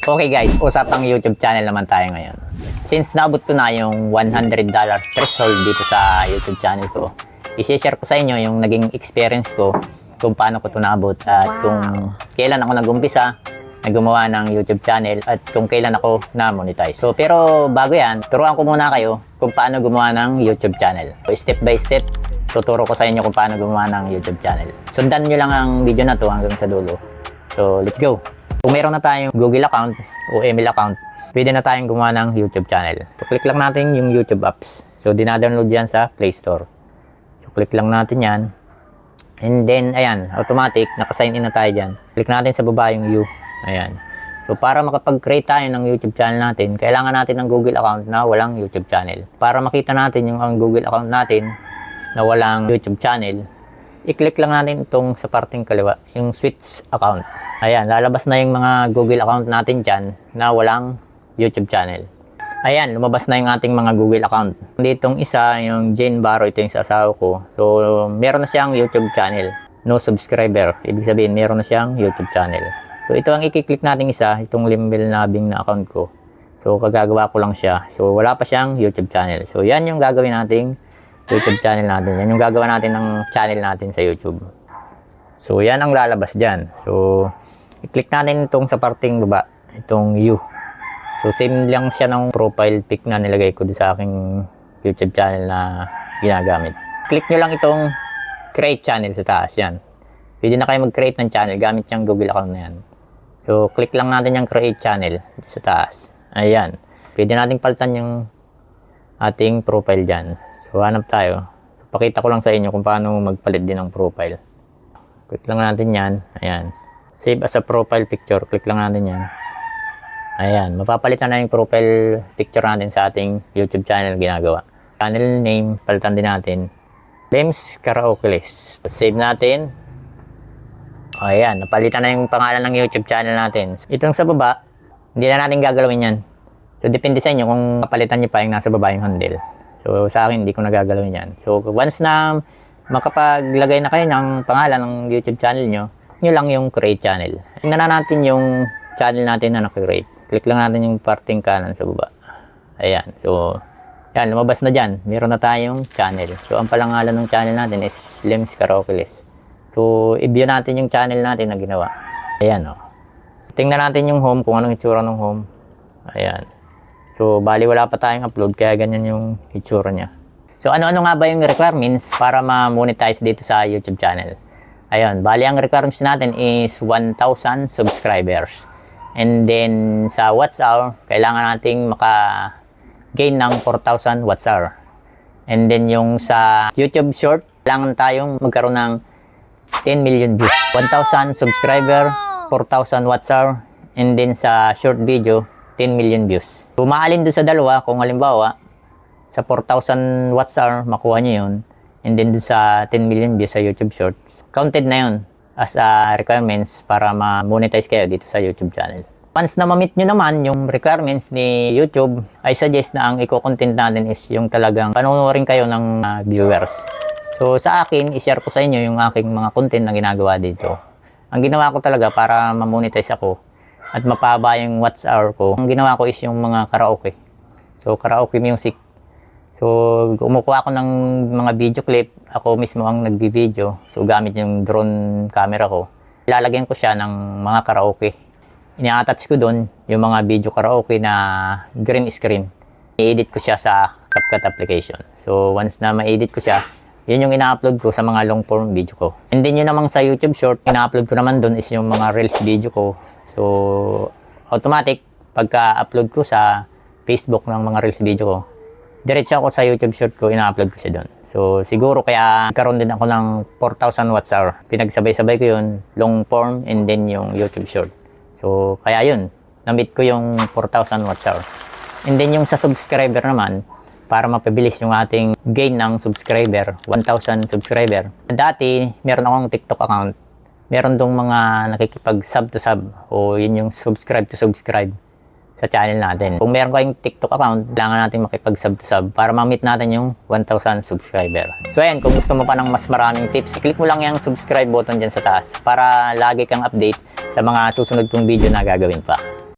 Okay guys, usapang YouTube channel naman tayo ngayon. Since naabot ko na yung $100 threshold dito sa YouTube channel ko, i-share ko sa inyo yung naging experience ko kung paano ko ito naabot at kung kailan ako nag-umpisa na gumawa ng YouTube channel at kung kailan ako na-monetize. So, pero bago yan, turuan ko muna kayo kung paano gumawa ng YouTube channel. So, step by step, tuturo ko sa inyo kung paano gumawa ng YouTube channel. Sundan nyo lang ang video na to hanggang sa dulo. So, let's go! Kung meron na tayong Google account o email account, pwede na tayong gumawa ng YouTube channel. So, click lang natin yung YouTube apps. So, dinadownload yan sa Play Store. So, click lang natin yan. And then, ayan, automatic, nakasign in na tayo dyan. Click natin sa baba yung U. Ayan. So, para makapag-create tayo ng YouTube channel natin, kailangan natin ng Google account na walang YouTube channel. Para makita natin yung ang Google account natin na walang YouTube channel, i-click lang natin itong sa parting kaliwa, yung switch account. Ayan, lalabas na yung mga Google account natin dyan na walang YouTube channel. Ayan, lumabas na yung ating mga Google account. Ditong isa, yung Jane Barrow, ito yung sa asawa ko. So, meron na siyang YouTube channel. No subscriber. Ibig sabihin, meron na siyang YouTube channel. So, ito ang i-click natin isa, itong Limbil Nabing na account ko. So, kagagawa ko lang siya. So, wala pa siyang YouTube channel. So, yan yung gagawin nating YouTube channel natin. Yan yung gagawa natin ng channel natin sa YouTube. So, yan ang lalabas dyan. So, i-click natin itong sa parting baba, itong U. So, same lang siya ng profile pic na nilagay ko sa aking YouTube channel na ginagamit. Click nyo lang itong create channel sa taas. Yan. Pwede na kayo mag-create ng channel gamit yung Google account na yan. So, click lang natin yung create channel sa taas. Ayan. Pwede natin palitan yung ating profile dyan. So, hanap tayo. So, pakita ko lang sa inyo kung paano magpalit din ng profile. Click lang natin yan. Ayan. Save as a profile picture. Click lang natin yan. Ayan. Mapapalitan na yung profile picture natin sa ating YouTube channel ginagawa. Channel name, palitan din natin. Lems Karaoke List. Save natin. Ayan. Napalitan na yung pangalan ng YouTube channel natin. Itong sa baba, hindi na natin gagalawin yan. So, depende sa inyo kung kapalitan nyo pa yung nasa baba yung handle. So, sa akin, hindi ko nagagalawin yan. So, once na makapaglagay na kayo ng pangalan ng YouTube channel nyo lang yung create channel. Tingnan na natin yung channel natin na nakikreate. Click lang natin yung parting kanan sa baba. Ayan. So, yan. Lumabas na dyan. Meron na tayong channel. So, ang palangalan ng channel natin is Lems Karaoke List. So, i-view natin yung channel natin na ginawa. Ayan, o. So, tingnan natin yung home, kung anong itsura ng home. Ayan. So, bali wala pa tayong upload, kaya ganyan yung itsura niya. So, ano-ano nga ba yung requirements para ma-monetize dito sa YouTube channel? Ayun, bali ang requirements natin is 1,000 subscribers. And then, sa watch hour, kailangan nating maka-gain ng 4,000 watch hour. And then, yung sa YouTube short, kailangan tayong magkaroon ng 10 million views. 1,000 subscriber, 4,000 watch hour. And then, sa short video, 10 million views. Kung maalin doon sa dalawa, kung halimbawa, sa 4,000 watch hour, makuha nyo yun. And then doon sa 10 million views sa YouTube Shorts, counted na yun as requirements para ma-monetize kayo dito sa YouTube channel. Once na ma-meet nyo naman yung requirements ni YouTube, I suggest na ang i-content natin is yung talagang panoorin kayo ng viewers. So sa akin, i-share ko sa inyo yung aking mga content na ginagawa dito. Ang ginawa ko talaga para ma-monetize ako at mapaba yung watch hour ko, ang ginawa ko is yung mga karaoke. So, karaoke music. So, kumukuha ako ng mga video clip. Ako mismo ang nagbi-video. So, gamit yung drone camera ko. Ilalagyan ko siya ng mga karaoke. Ini-attach ko doon yung mga video karaoke na green screen. I-edit ko siya sa CapCut application. So, once na ma-edit ko siya, yun yung ina-upload ko sa mga long form video ko. And then yun namang sa YouTube short, ina-upload ko naman doon is yung mga reels video ko. So, automatic, pagka-upload ko sa Facebook ng mga reels video ko, diretso ako sa YouTube short ko, ina-upload ko siya doon. So, siguro kaya karoon din ako ng 4,000 watch hour. Pinagsabay-sabay ko yun, long form and then yung YouTube short. So, kaya yun, na-meet ko yung 4,000 watch hour. And then yung sa subscriber naman, para mapabilis yung ating gain ng subscriber, 1,000 subscriber. Dati, meron akong TikTok account. Meron dong mga nakikipag-sub to sub o yun yung subscribe to subscribe sa channel natin. Kung meron kayong TikTok account, kailangan natin makipag-sub to sub para ma-meet natin yung 1,000 subscriber. So ayan, kung gusto mo pa ng mas maraming tips, click mo lang yung subscribe button dyan sa taas para lagi kang update sa mga susunod kong video na gagawin pa.